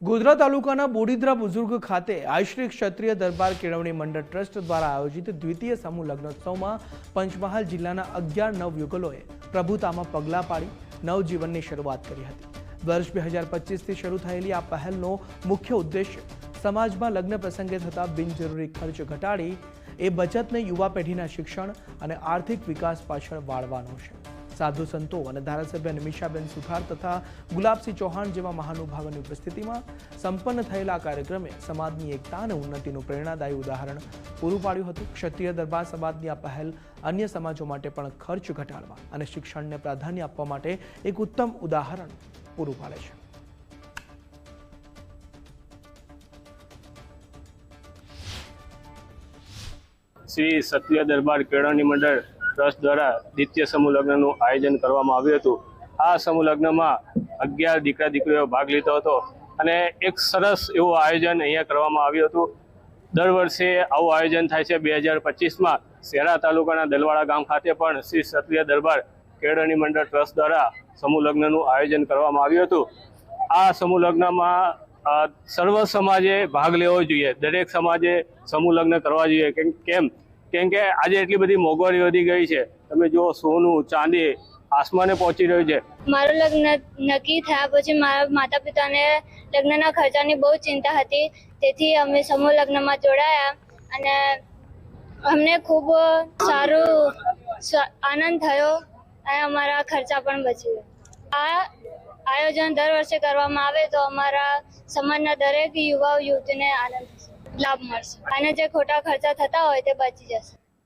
ગોધરા તાલુકાના બોડીદ્રા બુઝુર્ગ ખાતે આશ્રી ક્ષત્રિય દરબાર કેળવણી મંડળ ટ્રસ્ટ દ્વારા આયોજિત દ્વિતીય સમૂહ લગ્નોત્સવમાં પંચમહાલ જિલ્લાના 11 નવયુગલોએ પ્રભુતામાં પગલાં પાડી નવજીવનની શરૂઆત કરી હતી। વર્ષ 2025થી શરૂ થયેલી આ પહેલનો મુખ્ય ઉદ્દેશ્ય સમાજમાં લગ્ન પ્રસંગે થતા બિનજરૂરી ખર્ચ ઘટાડી એ બચતને યુવા પેઢીના શિક્ષણ અને આર્થિક વિકાસ પાછળ વાળવાનો છે। साधु संतो और धारासभ्य निमिषाबेन सुथार तथा गुलाबसिंह चौहान जेवा महानुभावोनी उपस्थितिमां संपन्न थयेला कार्यक्रमे समाजनी एकता अने उन्नतिनुं प्रेरणादायी उदाहरण पूरुं पाड्युं हतुं। क्षत्रिय दरबार समाजनी आ पहल अन्य समाजों माटे पण खर्च घटाडवा अने शिक्षणने प्राधान्य आपवा माटे एक उत्तम उदाहरण पूरुं पाडे छे। श्री क्षत्रिय दरबार केळवणी मंडळ ट्रस्ट द्वारा द्वितीय समूह लग्नનું આયોજન કરવામાં આવ્યું હતું। આ સમૂહ લગ્નમાં 11 દીકરા દીકરીઓ ભાગ લીધો હતો અને એક સરસ એવું આયોજન અહીંયા કરવામાં આવ્યું હતું। દર વર્ષે આવું આયોજન થાય છે। 2025માં શેરા તાલુકાના દલવાડા ગામ ખાતે પણ શ્રી ક્ષત્રિય દરબાર કેળવણી મંડળ ટ્રસ્ટ દ્વારા સમૂહ લગ્નનું આયોજન કરવામાં આવ્યું હતું। આ સમૂહ લગ્નમાં સર્વ સમાજે ભાગ લેવો જોઈએ। દરેક સમાજે સમૂહ લગ્ન કરવા જોઈએ। કેમ કે આજે એટલી બધી મોંઘવારી વધી ગઈ છે। તમે જો સોનું ચાંદી આસમાને પહોંચી રહ્યું છે। મારું લગ્ન નક્કી થયા પછી મારા માતા પિતાને લગ્નના ખર્ચાની બહુ ચિંતા હતી, તેથી અમે સમૂહ લગ્નમાં જોડાયા અને અમને ખૂબ સારો આનંદ થયો અને અમારા ખર્ચા પણ બચી ગયા। આ આયોજન દર વર્ષે કરવામાં આવે તો અમારા સમાજના દરેક યુવા યુવતીને આનંદ થશે, લાભ મળશે અને જે ખોટા ખર્ચા થતા હોય તે બચી જશે।